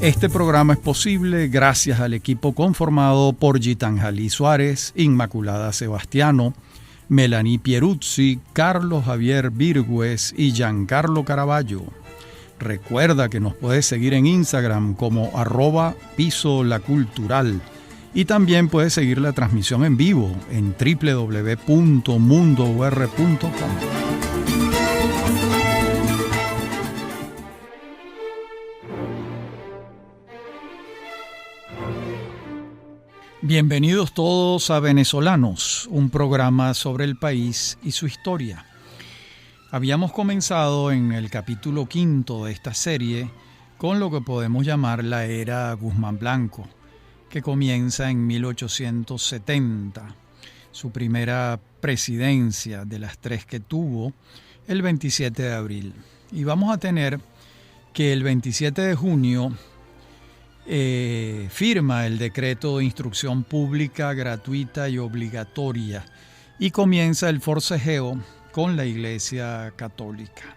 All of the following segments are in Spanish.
Este programa es posible gracias al equipo conformado por Gitanjali Suárez, Inmaculada Sebastiano, Melanie Pieruzzi, Carlos Javier Virgües y Giancarlo Caraballo. Recuerda que nos puedes seguir en Instagram como @pisolacultural y también puedes seguir la transmisión en vivo en www.mundour.com. Bienvenidos todos a Venezolanos, un programa sobre el país y su historia. Habíamos comenzado en el capítulo 5 de esta serie con lo que podemos llamar la era Guzmán Blanco, que comienza en 1870, su primera presidencia de las 3 que tuvo, el 27 de abril. Y vamos a tener que el 27 de junio firma el decreto de instrucción pública gratuita y obligatoria y comienza el forcejeo con la Iglesia Católica.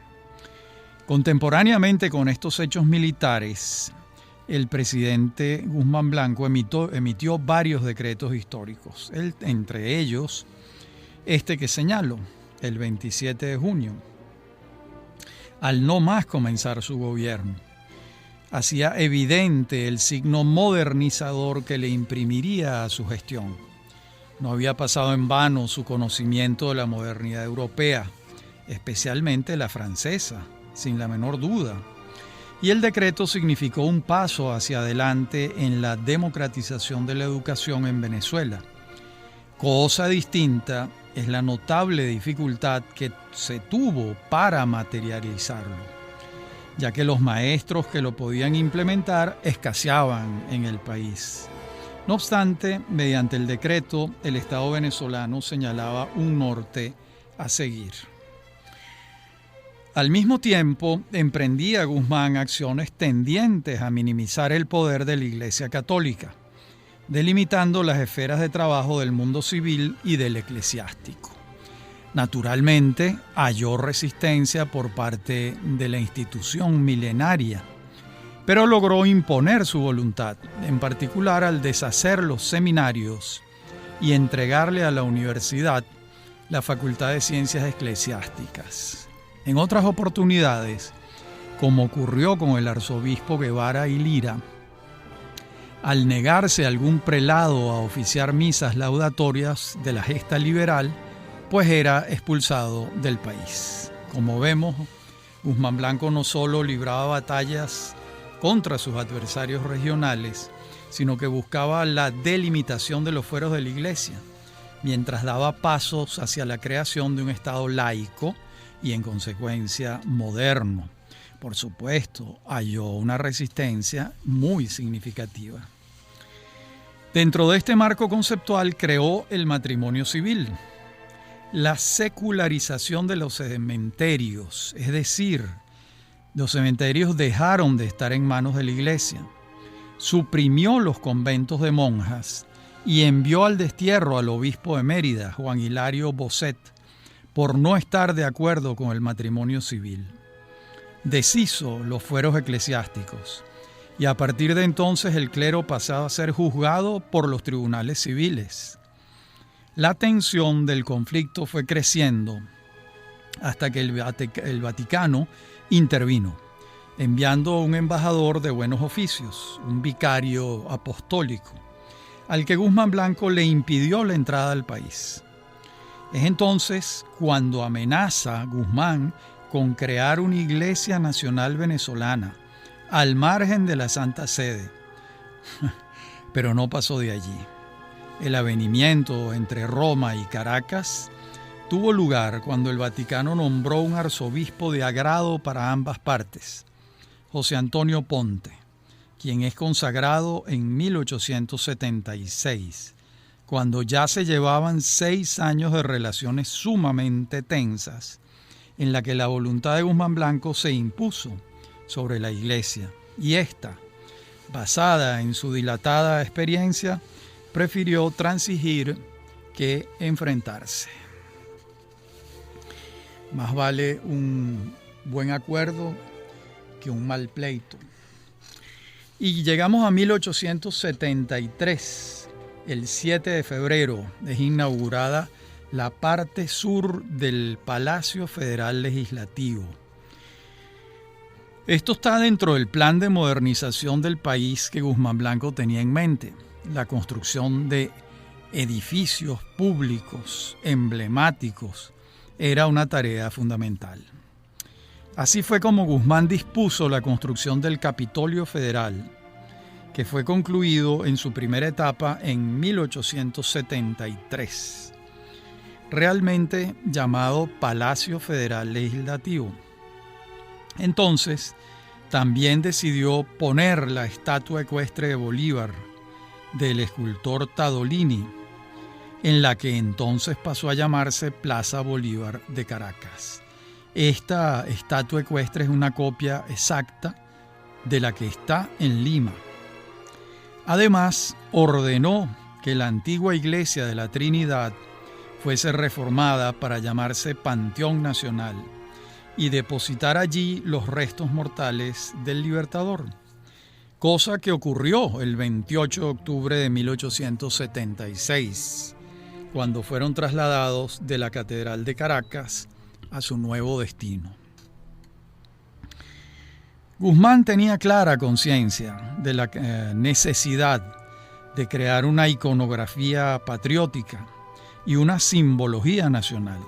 Contemporáneamente con estos hechos militares, el presidente Guzmán Blanco emitió varios decretos históricos, entre ellos este que señalo, el 27 de junio, al no más comenzar su gobierno. Hacía evidente el signo modernizador que le imprimiría a su gestión. No había pasado en vano su conocimiento de la modernidad europea, especialmente la francesa, sin la menor duda. Y el decreto significó un paso hacia adelante en la democratización de la educación en Venezuela. Cosa distinta es la notable dificultad que se tuvo para materializarlo, ya que los maestros que lo podían implementar escaseaban en el país. No obstante, mediante el decreto, el Estado venezolano señalaba un norte a seguir. Al mismo tiempo, emprendía Guzmán acciones tendientes a minimizar el poder de la Iglesia Católica, delimitando las esferas de trabajo del mundo civil y del eclesiástico. Naturalmente, halló resistencia por parte de la institución milenaria, pero logró imponer su voluntad, en particular al deshacer los seminarios y entregarle a la universidad la Facultad de Ciencias Eclesiásticas. En otras oportunidades, como ocurrió con el arzobispo Guevara y Lira, al negarse algún prelado a oficiar misas laudatorias de la gesta liberal, pues era expulsado del país. Como vemos, Guzmán Blanco no solo libraba batallas contra sus adversarios regionales, sino que buscaba la delimitación de los fueros de la Iglesia, mientras daba pasos hacia la creación de un Estado laico y, en consecuencia, moderno. Por supuesto, halló una resistencia muy significativa. Dentro de este marco conceptual creó el matrimonio civil, la secularización de los cementerios, es decir, los cementerios dejaron de estar en manos de la Iglesia, suprimió los conventos de monjas y envió al destierro al obispo de Mérida, Juan Hilario Bosset, por no estar de acuerdo con el matrimonio civil. Deshizo los fueros eclesiásticos y a partir de entonces el clero pasaba a ser juzgado por los tribunales civiles. La tensión del conflicto fue creciendo hasta que el Vaticano intervino, enviando un embajador de buenos oficios, un vicario apostólico, al que Guzmán Blanco le impidió la entrada al país. Es entonces cuando amenaza Guzmán con crear una Iglesia Nacional Venezolana, al margen de la Santa Sede. Pero no pasó de allí. El avenimiento entre Roma y Caracas tuvo lugar cuando el Vaticano nombró un arzobispo de agrado para ambas partes, José Antonio Ponte, quien es consagrado en 1876, cuando ya se llevaban 6 años de relaciones sumamente tensas, en la que la voluntad de Guzmán Blanco se impuso sobre la Iglesia, y ésta, basada en su dilatada experiencia, prefirió transigir que enfrentarse. Más vale un buen acuerdo que un mal pleito. Y llegamos a 1873. El 7 de febrero es inaugurada la parte sur del Palacio Federal Legislativo. Esto está dentro del plan de modernización del país que Guzmán Blanco tenía en mente, la construcción de edificios públicos emblemáticos era una tarea fundamental. Así fue como Guzmán dispuso la construcción del Capitolio Federal, que fue concluido en su primera etapa en 1873, realmente llamado Palacio Federal Legislativo. Entonces, también decidió poner la estatua ecuestre de Bolívar del escultor Tadolini, en la que entonces pasó a llamarse Plaza Bolívar de Caracas. Esta estatua ecuestre es una copia exacta de la que está en Lima. Además, ordenó que la antigua iglesia de la Trinidad fuese reformada para llamarse Panteón Nacional y depositar allí los restos mortales del Libertador, cosa que ocurrió el 28 de octubre de 1876, cuando fueron trasladados de la Catedral de Caracas a su nuevo destino. Guzmán tenía clara conciencia de la necesidad de crear una iconografía patriótica y una simbología nacional.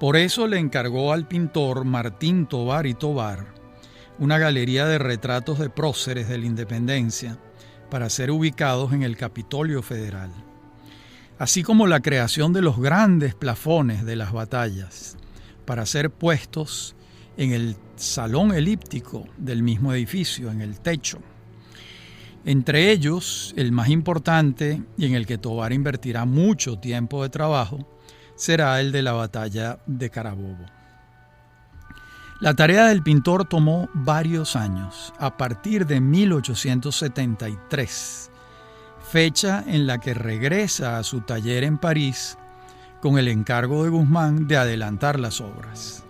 Por eso le encargó al pintor Martín Tovar y Tovar una galería de retratos de próceres de la independencia para ser ubicados en el Capitolio Federal, así como la creación de los grandes plafones de las batallas para ser puestos en el salón elíptico del mismo edificio, en el techo. Entre ellos, el más importante y en el que Tovar invertirá mucho tiempo de trabajo, será el de la batalla de Carabobo. La tarea del pintor tomó varios años, a partir de 1873, fecha en la que regresa a su taller en París con el encargo de Guzmán de adelantar las obras.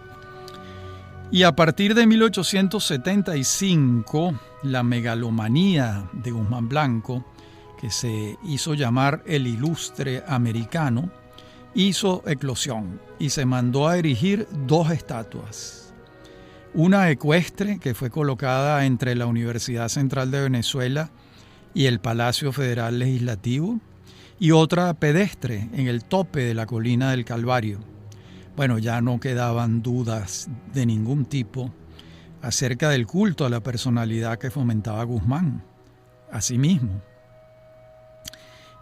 Y a partir de 1875, la megalomanía de Guzmán Blanco, que se hizo llamar el Ilustre Americano, hizo eclosión y se mandó a erigir dos estatuas. Una ecuestre, que fue colocada entre la Universidad Central de Venezuela y el Palacio Federal Legislativo, y otra pedestre en el tope de la colina del Calvario. Bueno, ya no quedaban dudas de ningún tipo acerca del culto a la personalidad que fomentaba Guzmán. Asimismo,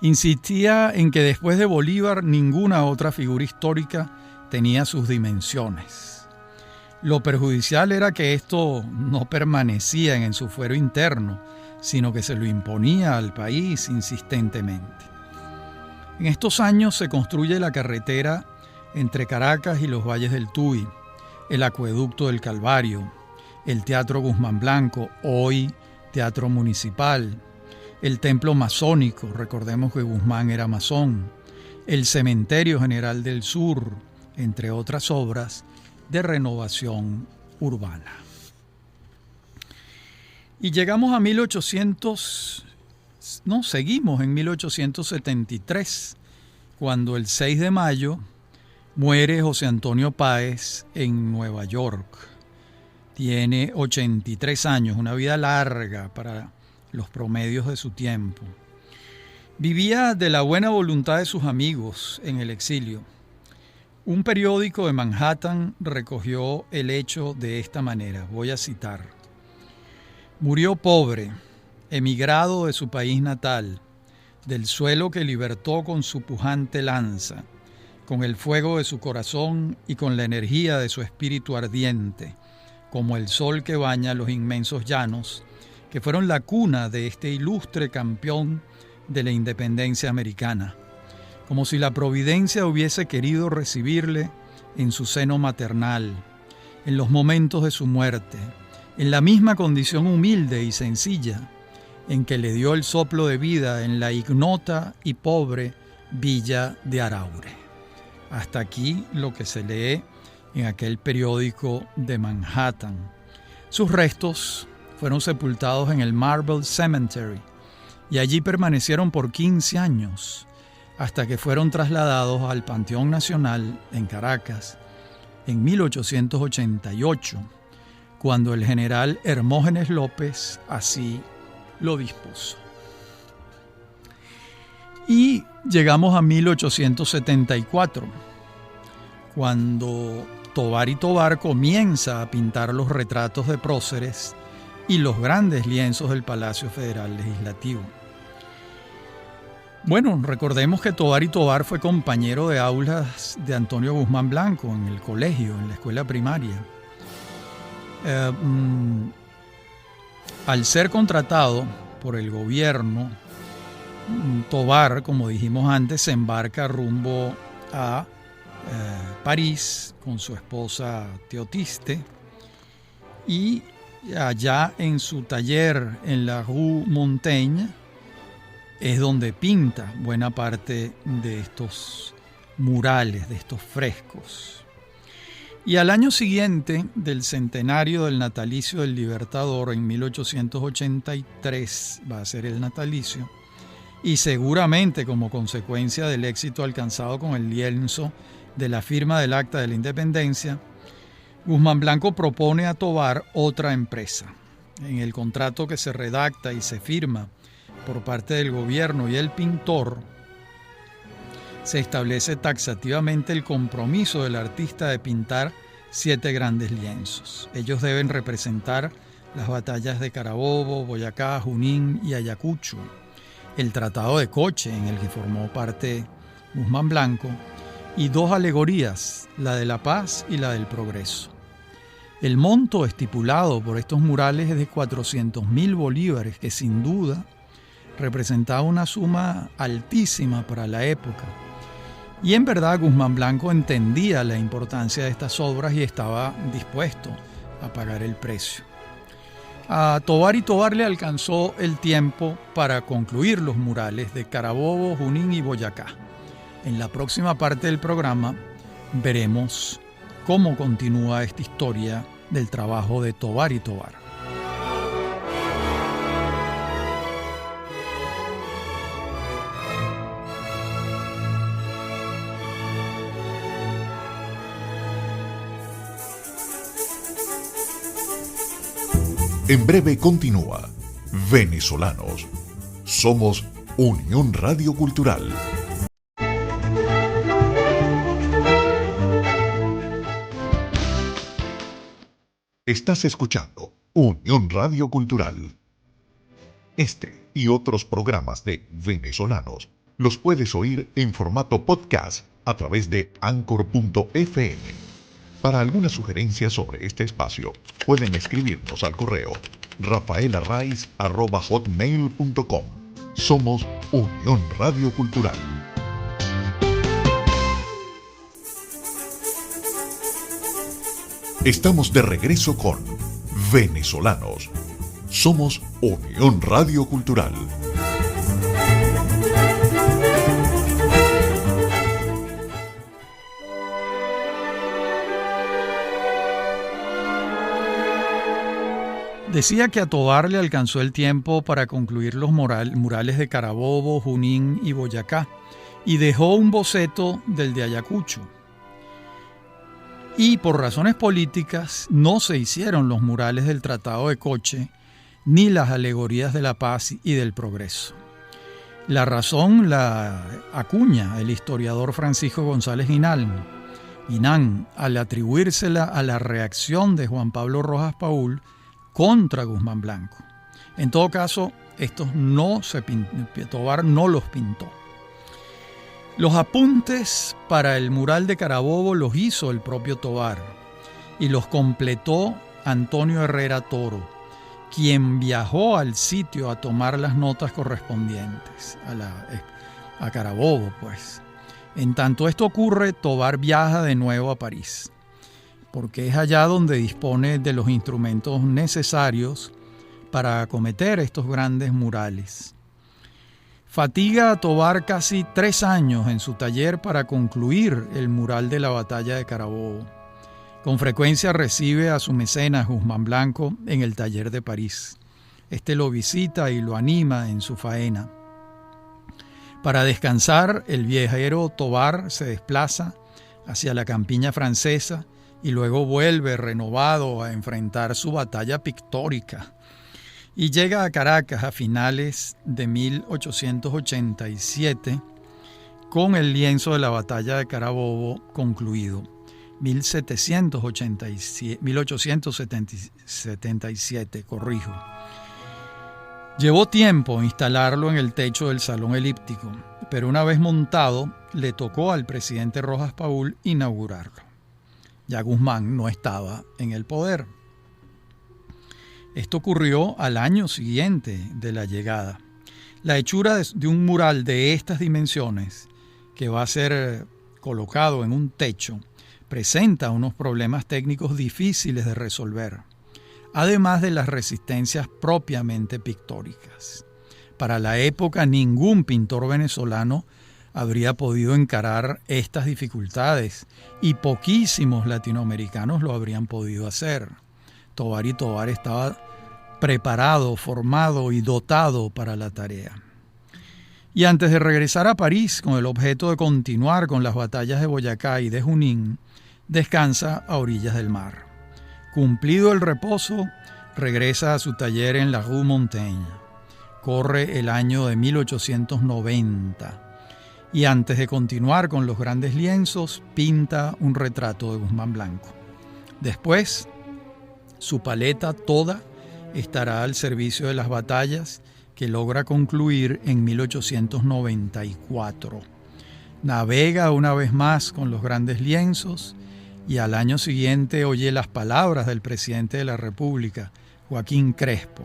insistía en que después de Bolívar ninguna otra figura histórica tenía sus dimensiones. Lo perjudicial era que esto no permanecía en su fuero interno, sino que se lo imponía al país insistentemente. En estos años se construye la carretera entre Caracas y los valles del Tuy, el acueducto del Calvario, el Teatro Guzmán Blanco, hoy Teatro Municipal, el templo masónico, recordemos que Guzmán era masón, el Cementerio General del Sur, entre otras obras de renovación urbana. Y llegamos a seguimos en 1873, cuando el 6 de mayo muere José Antonio Páez en Nueva York. Tiene 83 años, una vida larga para los promedios de su tiempo. Vivía de la buena voluntad de sus amigos en el exilio. Un periódico de Manhattan recogió el hecho de esta manera, voy a citar: murió pobre, emigrado de su país natal, del suelo que libertó con su pujante lanza, con el fuego de su corazón y con la energía de su espíritu ardiente, como el sol que baña los inmensos llanos, que fueron la cuna de este ilustre campeón de la independencia americana, como si la providencia hubiese querido recibirle en su seno maternal, en los momentos de su muerte, en la misma condición humilde y sencilla en que le dio el soplo de vida en la ignota y pobre villa de Araure. Hasta aquí lo que se lee en aquel periódico de Manhattan. Sus restos fueron sepultados en el Marble Cemetery y allí permanecieron por 15 años hasta que fueron trasladados al Panteón Nacional en Caracas en 1888, cuando el general Hermógenes López así lo dispuso. Y llegamos a 1874, cuando Tovar y Tovar comienza a pintar los retratos de próceres y los grandes lienzos del Palacio Federal Legislativo. Bueno, recordemos que Tovar y Tovar fue compañero de aulas de Antonio Guzmán Blanco en el colegio, en la escuela primaria. Al ser contratado por el gobierno, Tovar, como dijimos antes, se embarca rumbo a París con su esposa Teotiste, y allá en su taller en la Rue Montaigne es donde pinta buena parte de estos murales, de estos frescos. Y al año siguiente del centenario del natalicio del Libertador, en 1883 va a ser el natalicio, y seguramente como consecuencia del éxito alcanzado con el lienzo de la firma del Acta de la Independencia, Guzmán Blanco propone a Tovar otra empresa. En el contrato que se redacta y se firma por parte del gobierno y el pintor, se establece taxativamente el compromiso del artista de pintar 7 grandes lienzos. Ellos deben representar las batallas de Carabobo, Boyacá, Junín y Ayacucho, el Tratado de Coche, en el que formó parte Guzmán Blanco, y 2 alegorías, la de la paz y la del progreso. El monto estipulado por estos murales es de 400.000 bolívares, que sin duda representaba una suma altísima para la época. Y en verdad Guzmán Blanco entendía la importancia de estas obras y estaba dispuesto a pagar el precio. A Tovar y Tovar le alcanzó el tiempo para concluir los murales de Carabobo, Junín y Boyacá. En la próxima parte del programa veremos cómo continúa esta historia del trabajo de Tovar y Tovar. En breve continúa Venezolanos. Somos Unión Radio Cultural. Estás escuchando Unión Radio Cultural. Este y otros programas de Venezolanos los puedes oír en formato podcast a través de Anchor.fm. Para alguna sugerencia sobre este espacio, pueden escribirnos al correo rafaelarraiz@hotmail.com. Somos Unión Radio Cultural. Estamos de regreso con Venezolanos. Somos Unión Radio Cultural. Decía que a Tovar le alcanzó el tiempo para concluir los murales de Carabobo, Junín y Boyacá, y dejó un boceto del de Ayacucho. Y por razones políticas no se hicieron los murales del Tratado de Coche ni las alegorías de la paz y del progreso. La razón la acuña el historiador Francisco González Guinán al atribuírsela a la reacción de Juan Pablo Rojas Paul contra Guzmán Blanco. En todo caso, Tovar no los pintó. Los apuntes para el mural de Carabobo los hizo el propio Tovar y los completó Antonio Herrera Toro, quien viajó al sitio a tomar las notas correspondientes a Carabobo, pues. En tanto esto ocurre, Tovar viaja de nuevo a París, porque es allá donde dispone de los instrumentos necesarios para acometer estos grandes murales. Fatiga a Tovar casi 3 años en su taller para concluir el mural de la batalla de Carabobo. Con frecuencia recibe a su mecenas Guzmán Blanco en el taller de París. Este lo visita y lo anima en su faena. Para descansar, el viajero Tovar se desplaza hacia la campiña francesa y luego vuelve renovado a enfrentar su batalla pictórica. Y llega a Caracas a finales de 1887 con el lienzo de la batalla de Carabobo concluido. 1877, corrijo. Llevó tiempo instalarlo en el techo del Salón Elíptico, pero una vez montado, le tocó al presidente Rojas Paul inaugurarlo. Ya Guzmán no estaba en el poder. Esto ocurrió al año siguiente de la llegada. La hechura de un mural de estas dimensiones, que va a ser colocado en un techo, presenta unos problemas técnicos difíciles de resolver, además de las resistencias propiamente pictóricas. Para la época, ningún pintor venezolano habría podido encarar estas dificultades y poquísimos latinoamericanos lo habrían podido hacer. Tovar y Tovar estaba preparado, formado y dotado para la tarea. Y antes de regresar a París con el objeto de continuar con las batallas de Boyacá y de Junín, descansa a orillas del mar. Cumplido el reposo, regresa a su taller en la Rue Montaigne. Corre el año de 1890 y antes de continuar con los grandes lienzos, pinta un retrato de Guzmán Blanco. Después, su paleta toda estará al servicio de las batallas que logra concluir en 1894. Navega una vez más con los grandes lienzos y al año siguiente oye las palabras del presidente de la República, Joaquín Crespo,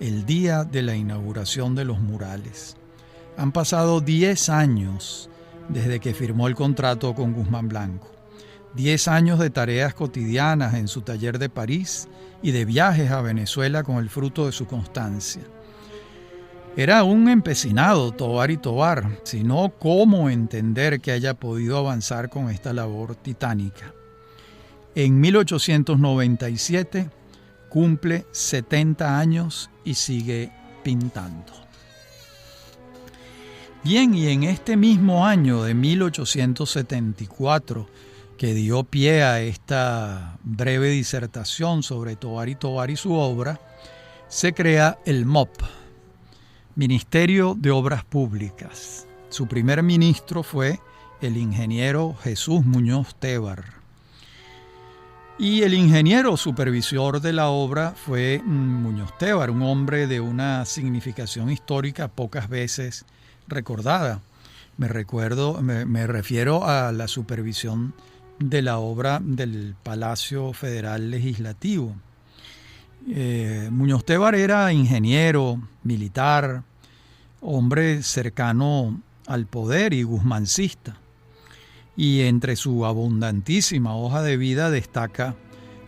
el día de la inauguración de los murales. Han pasado 10 años desde que firmó el contrato con Guzmán Blanco. 10 años de tareas cotidianas en su taller de París y de viajes a Venezuela con el fruto de su constancia. Era un empecinado Tovar y Tovar, sino cómo entender que haya podido avanzar con esta labor titánica. En 1897 cumple 70 años y sigue pintando. Bien, y en este mismo año de 1874, que dio pie a esta breve disertación sobre Tovar y su obra, se crea el MOP, Ministerio de Obras Públicas. Su primer ministro fue el ingeniero Jesús Muñoz Tevar. Y el ingeniero supervisor de la obra fue Muñoz Tevar, un hombre de una significación histórica pocas veces recordada. Me refiero a la supervisión de la obra del Palacio Federal Legislativo. Muñoz Tevar era ingeniero, militar, hombre cercano al poder y guzmancista. Y entre su abundantísima hoja de vida destaca,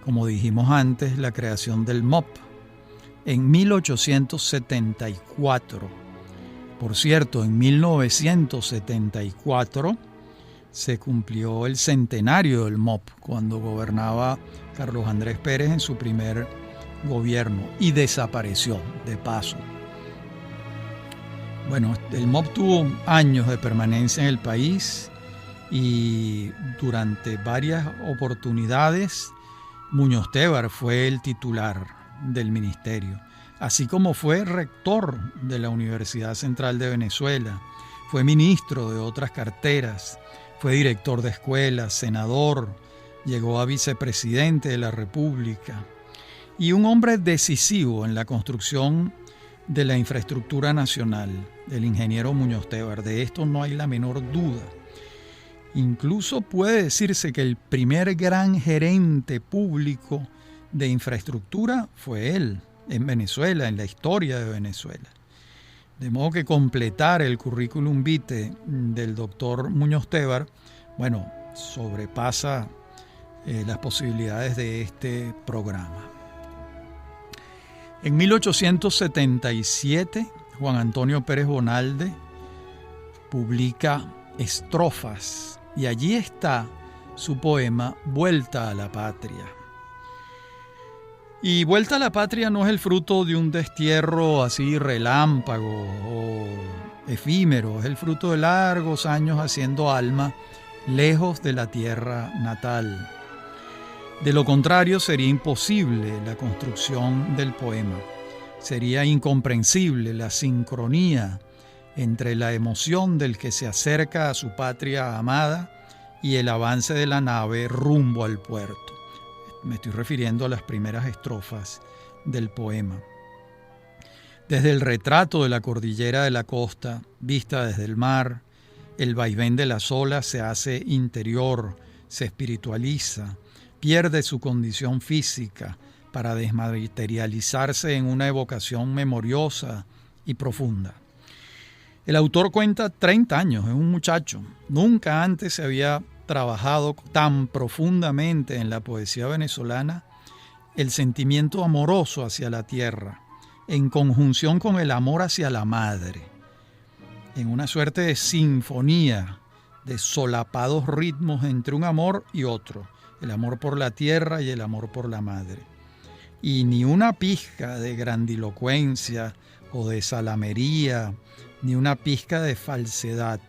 como dijimos antes, la creación del MOP en 1874. Por cierto, en 1974 se cumplió el centenario del MOP, cuando gobernaba Carlos Andrés Pérez en su primer gobierno, y desapareció de paso. Bueno, el MOP tuvo años de permanencia en el país y durante varias oportunidades Muñoz Tevar fue el titular del ministerio, así como fue rector de la Universidad Central de Venezuela, fue ministro de otras carteras, fue director de escuelas, senador, llegó a vicepresidente de la República y un hombre decisivo en la construcción de la infraestructura nacional, el ingeniero Muñoz Tevar. De esto no hay la menor duda. Incluso puede decirse que el primer gran gerente público de infraestructura fue él, en Venezuela, en la historia de Venezuela. De modo que completar el currículum vitae del doctor Muñoz Tevar, bueno, sobrepasa las posibilidades de este programa. En 1877, Juan Antonio Pérez Bonalde publica Estrofas, y allí está su poema Vuelta a la Patria. Y Vuelta a la Patria no es el fruto de un destierro así relámpago o efímero, es el fruto de largos años haciendo alma lejos de la tierra natal. De lo contrario, sería imposible la construcción del poema. Sería incomprensible la sincronía entre la emoción del que se acerca a su patria amada y el avance de la nave rumbo al puerto. Me estoy refiriendo a las primeras estrofas del poema. Desde el retrato de la cordillera de la costa, vista desde el mar, el vaivén de las olas se hace interior, se espiritualiza, pierde su condición física para desmaterializarse en una evocación memoriosa y profunda. El autor cuenta 30 años, es un muchacho. Nunca antes se había trabajado tan profundamente en la poesía venezolana el sentimiento amoroso hacia la tierra, en conjunción con el amor hacia la madre, en una suerte de sinfonía de solapados ritmos entre un amor y otro, el amor por la tierra y el amor por la madre. Y ni una pizca de grandilocuencia o de salamería, ni una pizca de falsedad,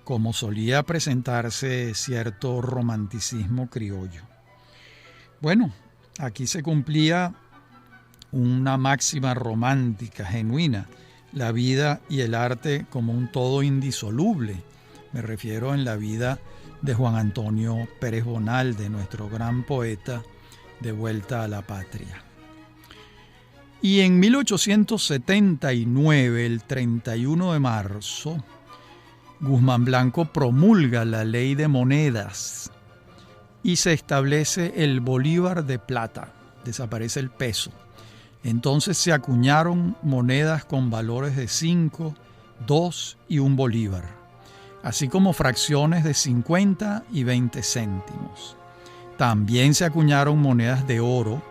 como solía presentarse cierto romanticismo criollo. Bueno, aquí se cumplía una máxima romántica, genuina, la vida y el arte como un todo indisoluble. Me refiero en la vida de Juan Antonio Pérez Bonalde, nuestro gran poeta de Vuelta a la Patria. Y en 1879, el 31 de marzo, Guzmán Blanco promulga la Ley de Monedas y se establece el bolívar de plata, desaparece el peso. Entonces se acuñaron monedas con valores de 5, 2 y 1 bolívar, así como fracciones de 50 y 20 céntimos. También se acuñaron monedas de oro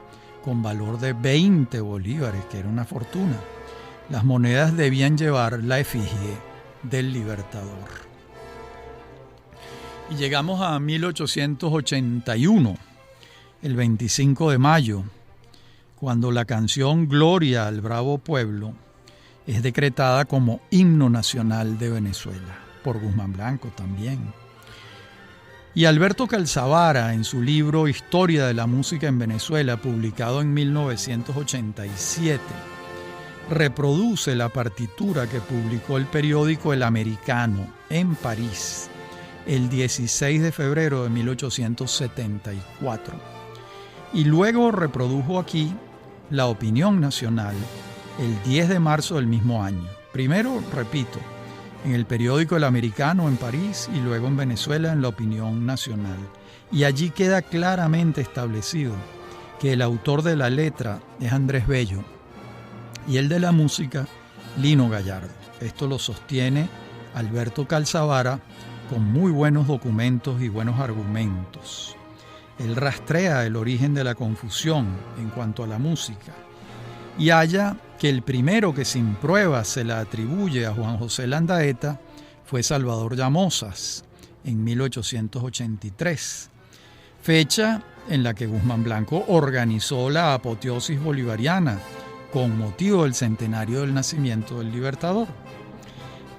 con valor de 20 bolívares, que era una fortuna. Las monedas debían llevar la efigie del Libertador. Y llegamos a 1881, el 25 de mayo, cuando la canción Gloria al Bravo Pueblo es decretada como himno nacional de Venezuela, por Guzmán Blanco también. Y Alberto Calzavara, en su libro Historia de la Música en Venezuela, publicado en 1987, reproduce la partitura que publicó el periódico El Americano en París el 16 de febrero de 1874. Y luego reprodujo aquí La Opinión Nacional el 10 de marzo del mismo año. Primero, repito, en el periódico El Americano en París y luego en Venezuela en La Opinión Nacional. Y allí queda claramente establecido que el autor de la letra es Andrés Bello y el de la música Lino Gallardo. Esto lo sostiene Alberto Calzavara con muy buenos documentos y buenos argumentos. Él rastrea el origen de la confusión en cuanto a la música y halla que el primero que sin pruebas se la atribuye a Juan José Landaeta fue Salvador Llamosas en 1883, fecha en la que Guzmán Blanco organizó la apoteosis bolivariana con motivo del centenario del nacimiento del Libertador.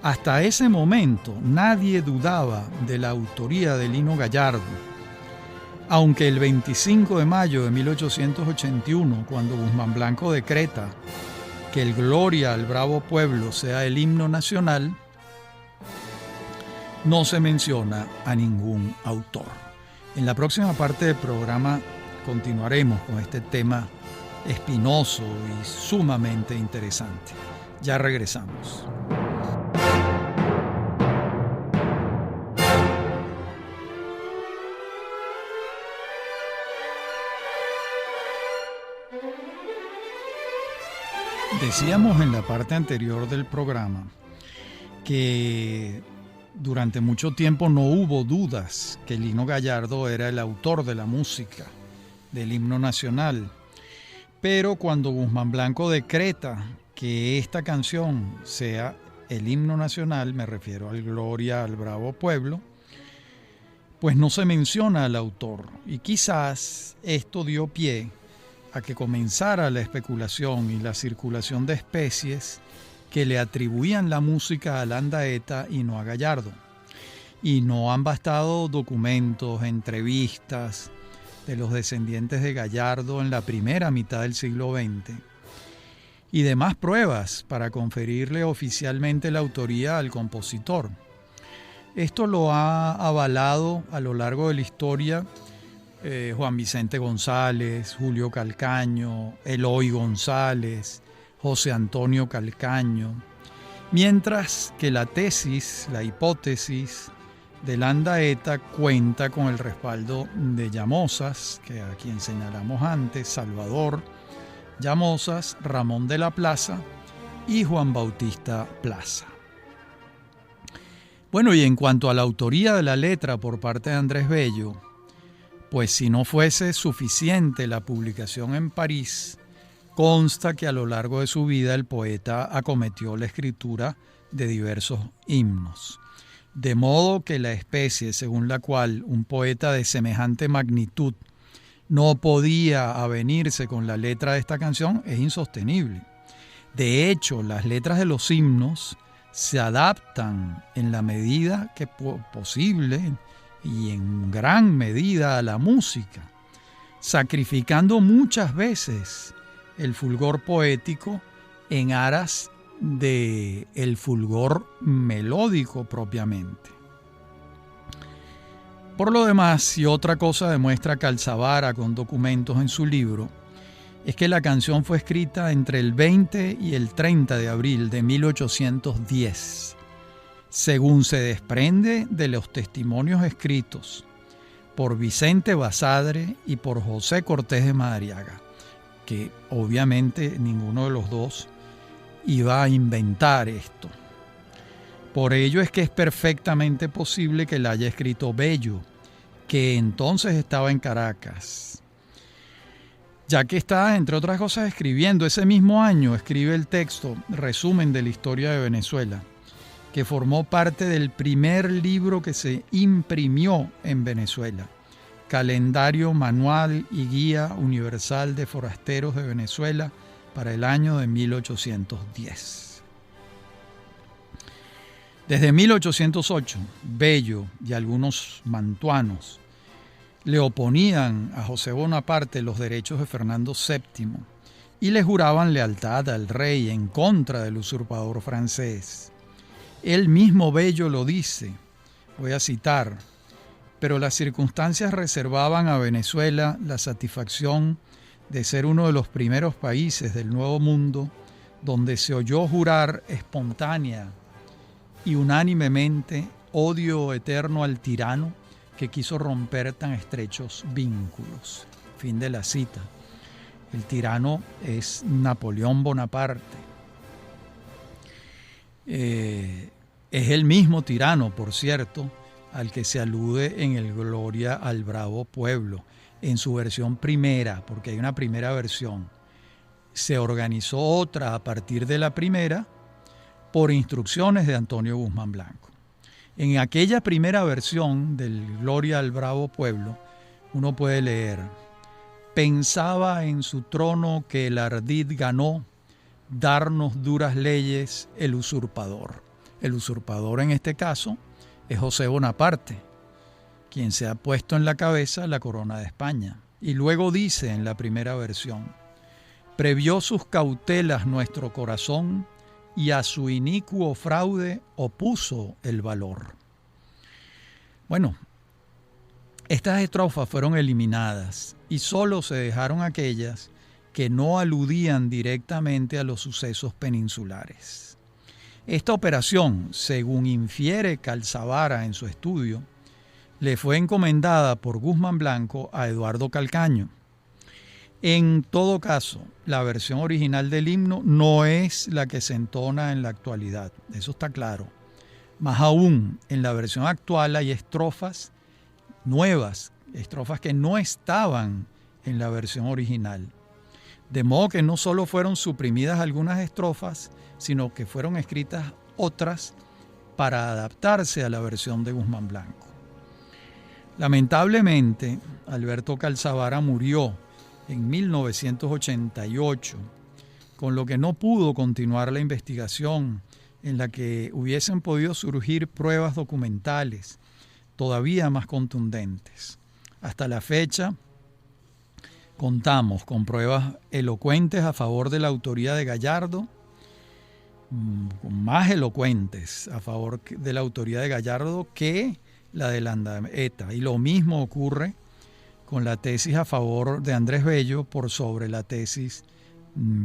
Hasta ese momento nadie dudaba de la autoría de Lino Gallardo, aunque el 25 de mayo de 1881, cuando Guzmán Blanco decreta que el Gloria al Bravo Pueblo sea el himno nacional, no se menciona a ningún autor. En la próxima parte del programa continuaremos con este tema espinoso y sumamente interesante. Ya regresamos. Decíamos en la parte anterior del programa que durante mucho tiempo no hubo dudas que Lino Gallardo era el autor de la música del himno nacional, pero cuando Guzmán Blanco decreta que esta canción sea el himno nacional, me refiero al Gloria al Bravo Pueblo, pues no se menciona al autor, y quizás esto dio pie a que comenzara la especulación y la circulación de especies que le atribuían la música a Landaeta y no a Gallardo. Y no han bastado documentos, entrevistas de los descendientes de Gallardo en la primera mitad del siglo XX y demás pruebas para conferirle oficialmente la autoría al compositor. Esto lo ha avalado a lo largo de la historia Juan Vicente González, Julio Calcaño, Eloy González, José Antonio Calcaño, mientras que la tesis, la hipótesis de Landaeta cuenta con el respaldo de Llamosas, que a quien señalamos antes, Salvador Llamosas, Ramón de la Plaza y Juan Bautista Plaza. Bueno, y en cuanto a la autoría de la letra por parte de Andrés Bello, pues si no fuese suficiente la publicación en París, consta que a lo largo de su vida el poeta acometió la escritura de diversos himnos. De modo que la especie según la cual un poeta de semejante magnitud no podía avenirse con la letra de esta canción es insostenible. De hecho, las letras de los himnos se adaptan en la medida que posible y en gran medida a la música, sacrificando muchas veces el fulgor poético en aras del fulgor melódico propiamente. Por lo demás, y otra cosa demuestra Calzavara con documentos en su libro, es que la canción fue escrita entre el 20 y el 30 de abril de 1810, según se desprende de los testimonios escritos por Vicente Basadre y por José Cortés de Madariaga, que obviamente ninguno de los dos iba a inventar esto. Por ello es que es perfectamente posible que la haya escrito Bello, que entonces estaba en Caracas, ya que está, entre otras cosas, escribiendo ese mismo año, escribe el texto Resumen de la Historia de Venezuela, que formó parte del primer libro que se imprimió en Venezuela, Calendario Manual y Guía Universal de Forasteros de Venezuela para el año de 1810. Desde 1808, Bello y algunos mantuanos le oponían a José Bonaparte los derechos de Fernando VII y le juraban lealtad al rey en contra del usurpador francés. Él mismo Bello lo dice, voy a citar, pero las circunstancias reservaban a Venezuela la satisfacción de ser uno de los primeros países del Nuevo Mundo donde se oyó jurar espontánea y unánimemente odio eterno al tirano que quiso romper tan estrechos vínculos. Fin de la cita. El tirano es Napoleón Bonaparte. Es el mismo tirano, por cierto, al que se alude en el Gloria al Bravo Pueblo, en su versión primera, porque hay una primera versión. Se organizó otra a partir de la primera por instrucciones de Antonio Guzmán Blanco. En aquella primera versión del Gloria al Bravo Pueblo, uno puede leer: pensaba en su trono que el ardid ganó, darnos duras leyes el usurpador. El usurpador en este caso es José Bonaparte, quien se ha puesto en la cabeza la corona de España. Y luego dice en la primera versión: previó sus cautelas nuestro corazón y a su inicuo fraude opuso el valor. Bueno, estas estrofas fueron eliminadas y solo se dejaron aquellas que no aludían directamente a los sucesos peninsulares. Esta operación, según infiere Calzavara en su estudio, le fue encomendada por Guzmán Blanco a Eduardo Calcaño. En todo caso, la versión original del himno no es la que se entona en la actualidad, eso está claro. Más aún, en la versión actual hay estrofas nuevas, estrofas que no estaban en la versión original. De modo que no solo fueron suprimidas algunas estrofas, sino que fueron escritas otras para adaptarse a la versión de Guzmán Blanco. Lamentablemente, Alberto Calzavara murió en 1988, con lo que no pudo continuar la investigación en la que hubiesen podido surgir pruebas documentales todavía más contundentes. Hasta la fecha, contamos con pruebas elocuentes a favor de la autoría de Gallardo, más elocuentes a favor de la autoría de Gallardo que la de Landaeta. Y lo mismo ocurre con la tesis a favor de Andrés Bello por sobre la tesis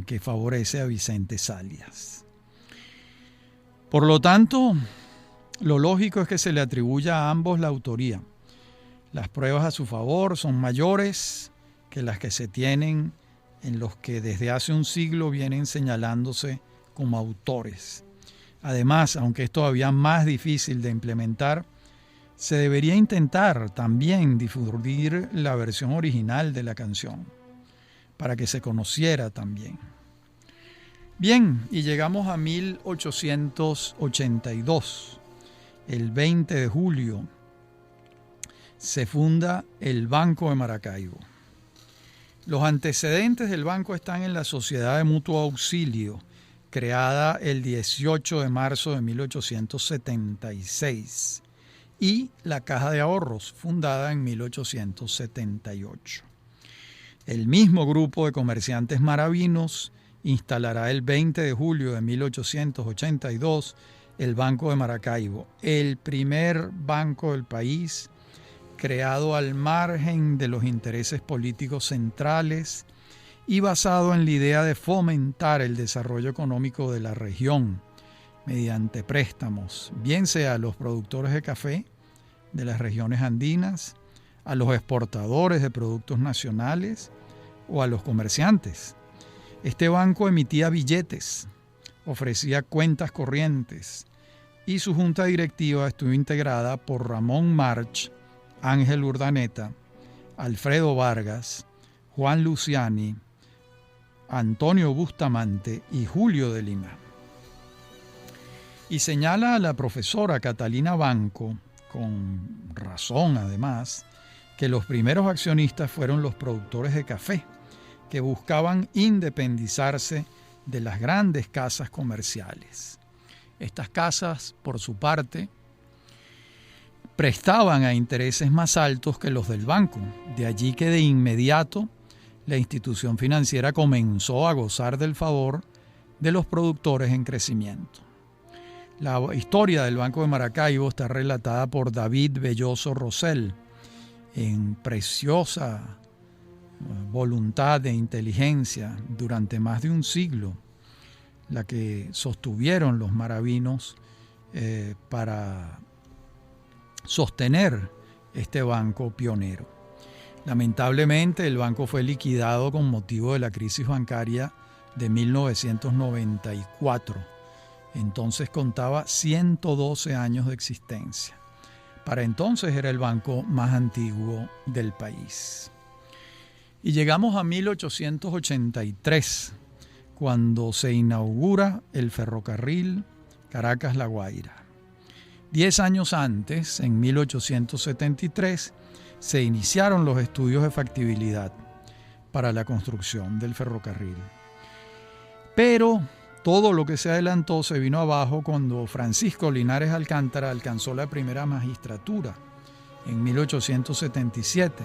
que favorece a Vicente Salias. Por lo tanto, lo lógico es que se le atribuya a ambos la autoría. Las pruebas a su favor son mayores que las que se tienen en los que desde hace un siglo vienen señalándose como autores. Además, aunque es todavía más difícil de implementar, se debería intentar también difundir la versión original de la canción, para que se conociera también. Bien, y llegamos a 1882. El 20 de julio se funda el Banco de Maracaibo. Los antecedentes del banco están en la Sociedad de Mutuo Auxilio, creada el 18 de marzo de 1876, y la Caja de Ahorros, fundada en 1878. El mismo grupo de comerciantes maravinos instalará el 20 de julio de 1882 el Banco de Maracaibo, el primer banco del país creado al margen de los intereses políticos centrales y basado en la idea de fomentar el desarrollo económico de la región mediante préstamos, bien sea a los productores de café de las regiones andinas, a los exportadores de productos nacionales o a los comerciantes. Este banco emitía billetes, ofrecía cuentas corrientes y su junta directiva estuvo integrada por Ramón March, Ángel Urdaneta, Alfredo Vargas, Juan Luciani, Antonio Bustamante y Julio de Lima. Y señala a la profesora Catalina Banco, con razón además, que los primeros accionistas fueron los productores de café, que buscaban independizarse de las grandes casas comerciales. Estas casas, por su parte, prestaban a intereses más altos que los del banco, de allí que de inmediato la institución financiera comenzó a gozar del favor de los productores en crecimiento. La historia del Banco de Maracaibo está relatada por David Belloso Rosell en preciosa voluntad e inteligencia durante más de un siglo, la que sostuvieron los maravinos para sostener este banco pionero. Lamentablemente, el banco fue liquidado con motivo de la crisis bancaria de 1994. Entonces contaba 112 años de existencia. Para entonces era el banco más antiguo del país. Y llegamos a 1883, cuando se inaugura el ferrocarril Caracas-La Guaira. 10 años antes, en 1873, se iniciaron los estudios de factibilidad para la construcción del ferrocarril. Pero todo lo que se adelantó se vino abajo cuando Francisco Linares Alcántara alcanzó la primera magistratura en 1877.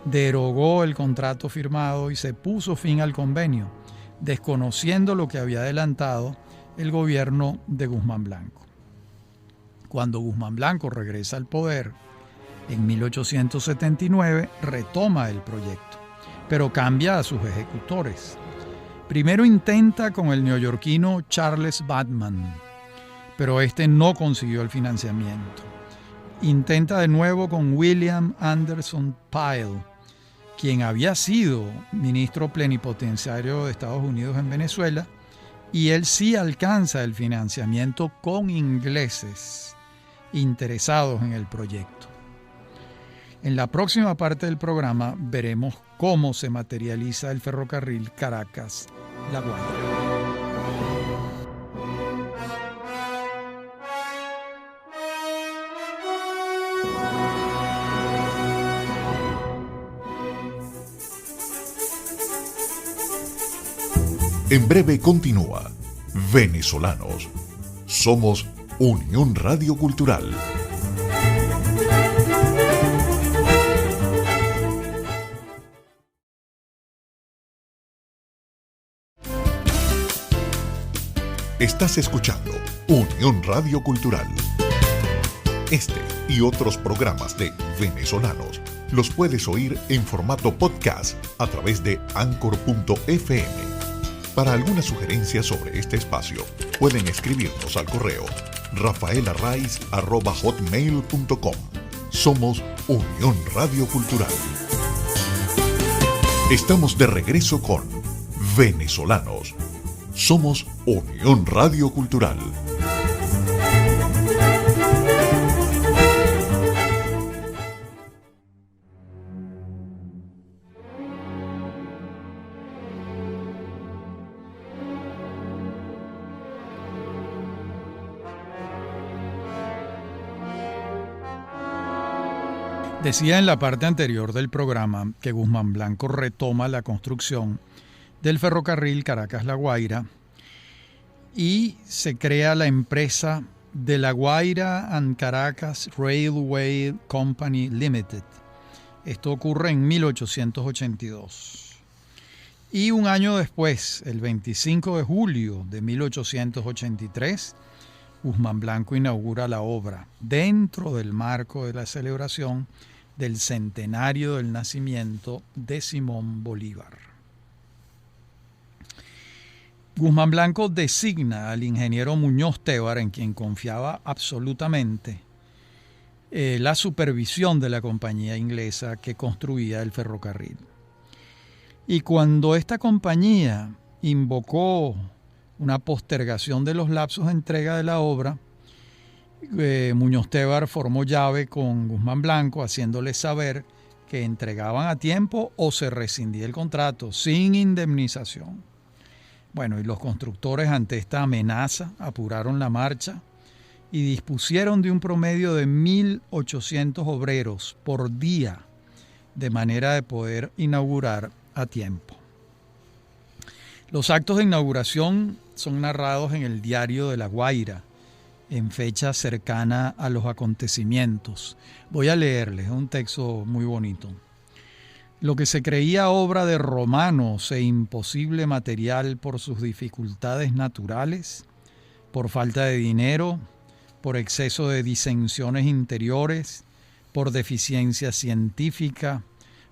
Derogó el contrato firmado y se puso fin al convenio, desconociendo lo que había adelantado el gobierno de Guzmán Blanco. Cuando Guzmán Blanco regresa al poder, en 1879 retoma el proyecto, pero cambia a sus ejecutores. Primero intenta con el neoyorquino Charles Batman, pero este no consiguió el financiamiento. Intenta de nuevo con William Anderson Pyle, quien había sido ministro plenipotenciario de Estados Unidos en Venezuela, y él sí alcanza el financiamiento con ingleses interesados en el proyecto. En la próxima parte del programa veremos cómo se materializa el ferrocarril Caracas-La Guaira. En breve continúa Venezolanos. Somos Unión Radio Cultural. Estás escuchando Unión Radio Cultural. Este y otros programas de Venezolanos los puedes oír en formato podcast a través de Anchor.fm. Para alguna sugerencia sobre este espacio, pueden escribirnos al correo rafaelarraiz@hotmail.com. Somos Unión Radio Cultural. Estamos de regreso con Venezolanos. Somos Unión Radio Cultural. Decía en la parte anterior del programa que Guzmán Blanco retoma la construcción del ferrocarril Caracas-La Guaira y se crea la empresa de La Guaira and Caracas Railway Company Limited. Esto ocurre en 1882. Y un año después, el 25 de julio de 1883, Guzmán Blanco inaugura la obra dentro del marco de la celebración del centenario del nacimiento de Simón Bolívar. Guzmán Blanco designa al ingeniero Muñoz Tebar, en quien confiaba absolutamente, la supervisión de la compañía inglesa que construía el ferrocarril. Y cuando esta compañía invocó una postergación de los lapsos de entrega de la obra, Muñoz Tebar formó llave con Guzmán Blanco, haciéndole saber que entregaban a tiempo o se rescindía el contrato sin indemnización. Bueno, y los constructores ante esta amenaza apuraron la marcha y dispusieron de un promedio de 1.800 obreros por día, de manera de poder inaugurar a tiempo. Los actos de inauguración son narrados en el diario de La Guaira, en fecha cercana a los acontecimientos. Voy a leerles un texto muy bonito. Lo que se creía obra de romanos e imposible material por sus dificultades naturales, por falta de dinero, por exceso de disensiones interiores, por deficiencia científica,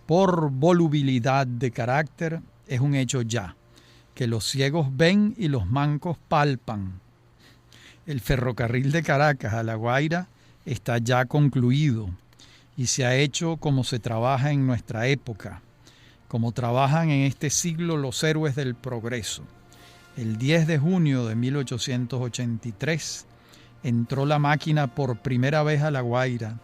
por volubilidad de carácter, es un hecho ya, que los ciegos ven y los mancos palpan. El ferrocarril de Caracas a La Guaira está ya concluido y se ha hecho como se trabaja en nuestra época, como trabajan en este siglo los héroes del progreso. El 10 de junio de 1883 entró la máquina por primera vez a La Guaira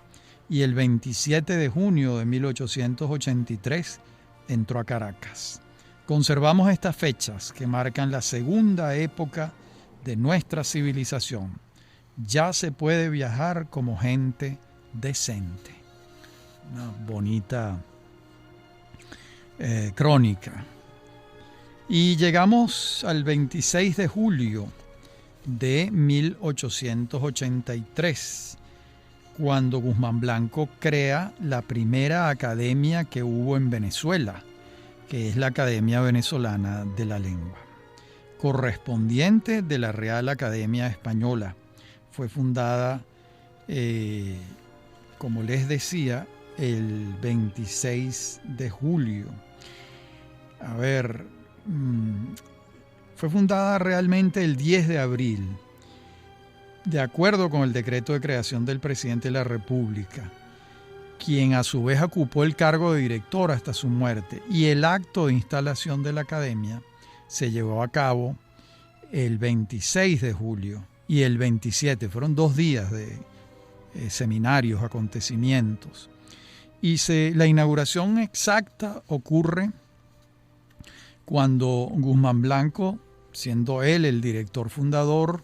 y el 27 de junio de 1883 entró a Caracas. Conservamos estas fechas que marcan la segunda época de nuestra civilización. Ya se puede viajar como gente decente. Una bonita crónica. Y llegamos al 26 de julio de 1883, cuando Guzmán Blanco crea la primera academia que hubo en Venezuela, que es la Academia Venezolana de la Lengua, correspondiente de la Real Academia Española. Fue fundada, como les decía, el 26 de julio. Fue fundada realmente el 10 de abril, de acuerdo con el decreto de creación del presidente de la República, quien a su vez ocupó el cargo de director hasta su muerte, y el acto de instalación de la academia se llevó a cabo el 26 de julio y el 27. Fueron 2 días de seminarios, acontecimientos. Y la inauguración exacta ocurre cuando Guzmán Blanco, siendo él el director fundador,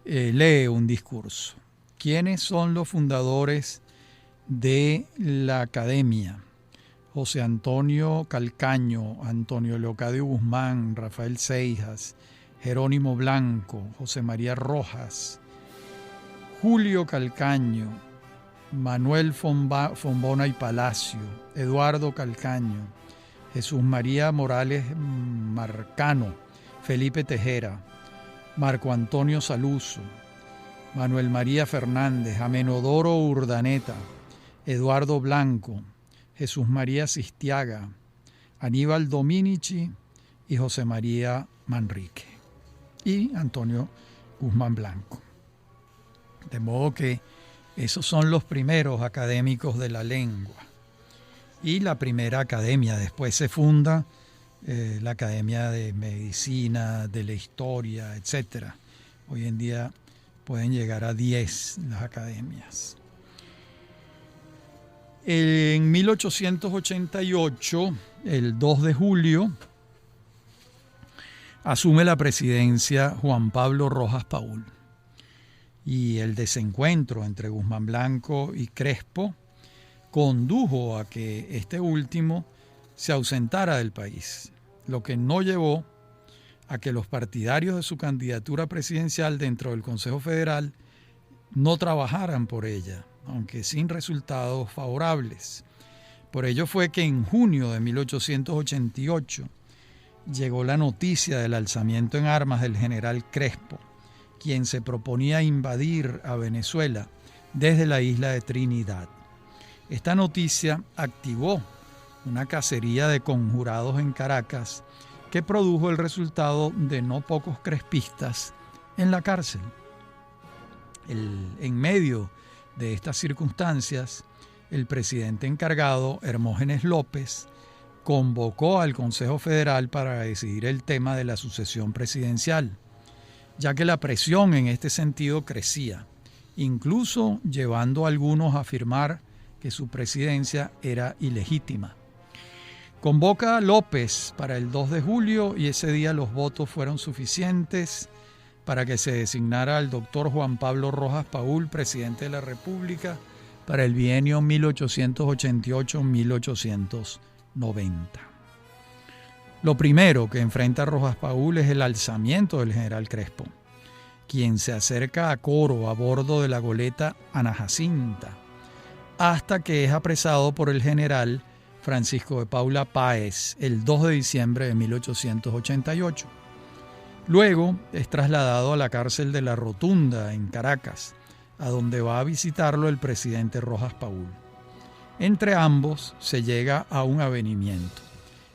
lee un discurso. ¿Quiénes son los fundadores de la academia? José Antonio Calcaño, Antonio Leocadio Guzmán, Rafael Seijas, Jerónimo Blanco, José María Rojas, Julio Calcaño, Manuel Fombona y Palacio, Eduardo Calcaño, Jesús María Morales Marcano, Felipe Tejera, Marco Antonio Saluso, Manuel María Fernández, Amenodoro Urdaneta, Eduardo Blanco, Jesús María Sistiaga, Aníbal Dominici y José María Manrique y Antonio Guzmán Blanco. De modo que esos son los primeros académicos de la lengua. Y la primera academia, después se funda la Academia de Medicina, de la Historia, etc. Hoy en día pueden llegar a 10 las academias. En 1888, el 2 de julio, asume la presidencia Juan Pablo Rojas Paul. Y el desencuentro entre Guzmán Blanco y Crespo condujo a que este último se ausentara del país, lo que no llevó a que los partidarios de su candidatura presidencial dentro del Consejo Federal no trabajaran por ella, aunque sin resultados favorables. Por ello fue que en junio de 1888 llegó la noticia del alzamiento en armas del general Crespo, quien se proponía invadir a Venezuela desde la isla de Trinidad. Esta noticia activó una cacería de conjurados en Caracas que produjo el resultado de no pocos crespistas en la cárcel. En medio de estas circunstancias, el presidente encargado, Hermógenes López, convocó al Consejo Federal para decidir el tema de la sucesión presidencial, ya que la presión en este sentido crecía, incluso llevando a algunos a afirmar que su presidencia era ilegítima. Convoca a López para el 2 de julio y ese día los votos fueron suficientes para que se designara al doctor Juan Pablo Rojas Paul, presidente de la República, para el bienio 1888-1890. Lo primero que enfrenta Rojas Paul es el alzamiento del general Crespo, quien se acerca a Coro a bordo de la goleta Ana Jacinta, hasta que es apresado por el general Francisco de Paula Páez el 2 de diciembre de 1888. Luego es trasladado a la cárcel de La Rotunda en Caracas, a donde va a visitarlo el presidente Rojas Paul. Entre ambos se llega a un avenimiento.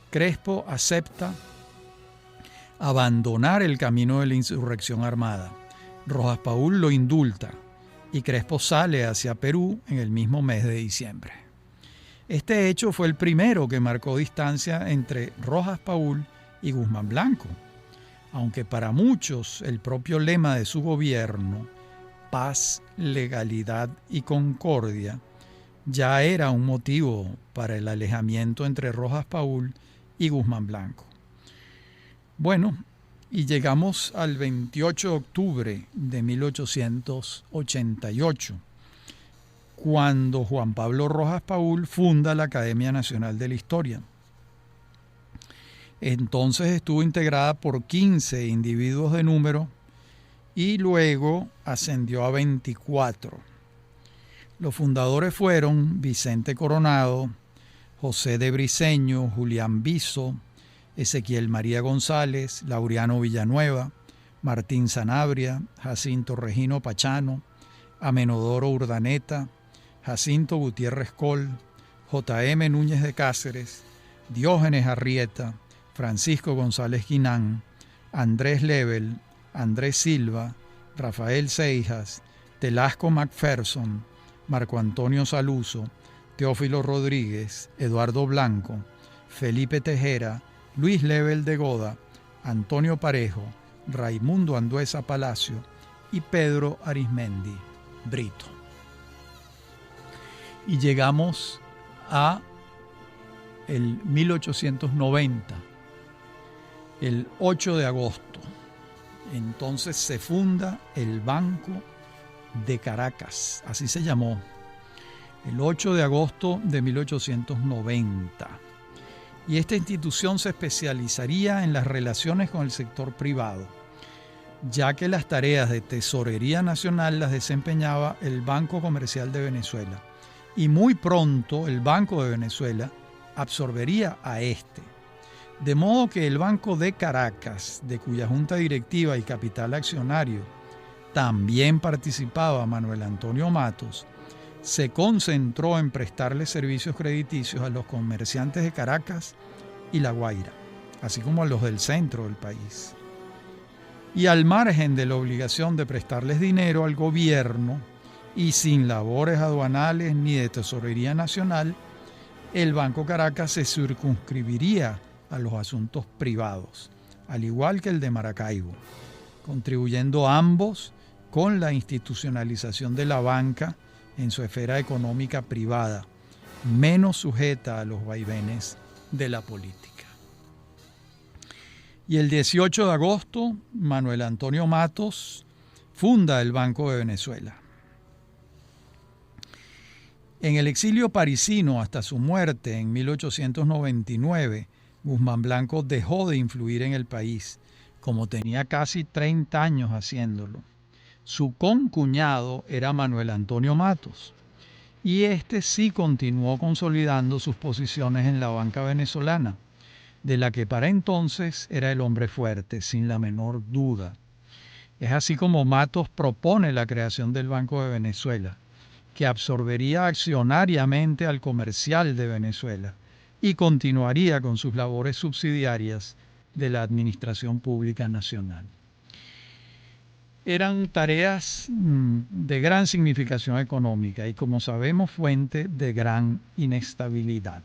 Crespo acepta abandonar el camino de la insurrección armada. Rojas Paul lo indulta y Crespo sale hacia Perú en el mismo mes de diciembre. Este hecho fue el primero que marcó distancia entre Rojas Paul y Guzmán Blanco, aunque para muchos el propio lema de su gobierno, paz, legalidad y concordia, ya era un motivo para el alejamiento entre Rojas Paul y Guzmán Blanco. Bueno, y llegamos al 28 de octubre de 1888, cuando Juan Pablo Rojas Paul funda la Academia Nacional de la Historia. Entonces estuvo integrada por 15 individuos de número y luego ascendió a 24. Los fundadores fueron Vicente Coronado, José de Briceño, Julián Biso, Ezequiel María González, Laureano Villanueva, Martín Sanabria, Jacinto Regino Pachano, Amenodoro Urdaneta, Jacinto Gutiérrez Col, J.M. Núñez de Cáceres, Diógenes Arrieta, Francisco González Guinán, Andrés Lebel, Andrés Silva, Rafael Seijas, Telasco Macpherson, Marco Antonio Saluso, Teófilo Rodríguez, Eduardo Blanco, Felipe Tejera, Luis Lebel de Goda, Antonio Parejo, Raimundo Anduesa Palacio y Pedro Arismendi Brito. Y llegamos a el 1890, el 8 de agosto. Entonces se funda el Banco de Caracas, así se llamó. el 8 de agosto de 1890. Y esta institución se especializaría en las relaciones con el sector privado, ya que las tareas de tesorería nacional las desempeñaba el Banco Comercial de Venezuela. Y muy pronto el Banco de Venezuela absorbería a este. De modo que el Banco de Caracas, de cuya junta directiva y capital accionario también participaba Manuel Antonio Matos, se concentró en prestarle servicios crediticios a los comerciantes de Caracas y La Guaira, así como a los del centro del país. Y al margen de la obligación de prestarles dinero al gobierno y sin labores aduanales ni de tesorería nacional, el Banco Caracas se circunscribiría a los asuntos privados, al igual que el de Maracaibo, contribuyendo ambos con la institucionalización de la banca en su esfera económica privada, menos sujeta a los vaivenes de la política. Y el 18 de agosto, Manuel Antonio Matos funda el Banco de Venezuela. En el exilio parisino hasta su muerte en 1899, Guzmán Blanco dejó de influir en el país, como tenía casi 30 años haciéndolo. Su concuñado era Manuel Antonio Matos, y este sí continuó consolidando sus posiciones en la banca venezolana, de la que para entonces era el hombre fuerte, sin la menor duda. Es así como Matos propone la creación del Banco de Venezuela, que absorbería accionariamente al Comercial de Venezuela y continuaría con sus labores subsidiarias de la Administración Pública Nacional. Eran tareas de gran significación económica y, como sabemos, fuente de gran inestabilidad.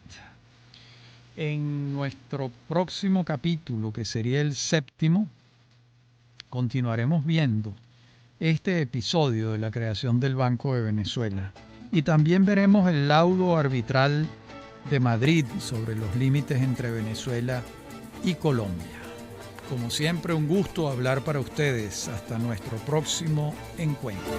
En nuestro próximo capítulo, que sería el 7º, continuaremos viendo este episodio de la creación del Banco de Venezuela y también veremos el laudo arbitral de Madrid sobre los límites entre Venezuela y Colombia. Como siempre, un gusto hablar para ustedes. Hasta nuestro próximo encuentro.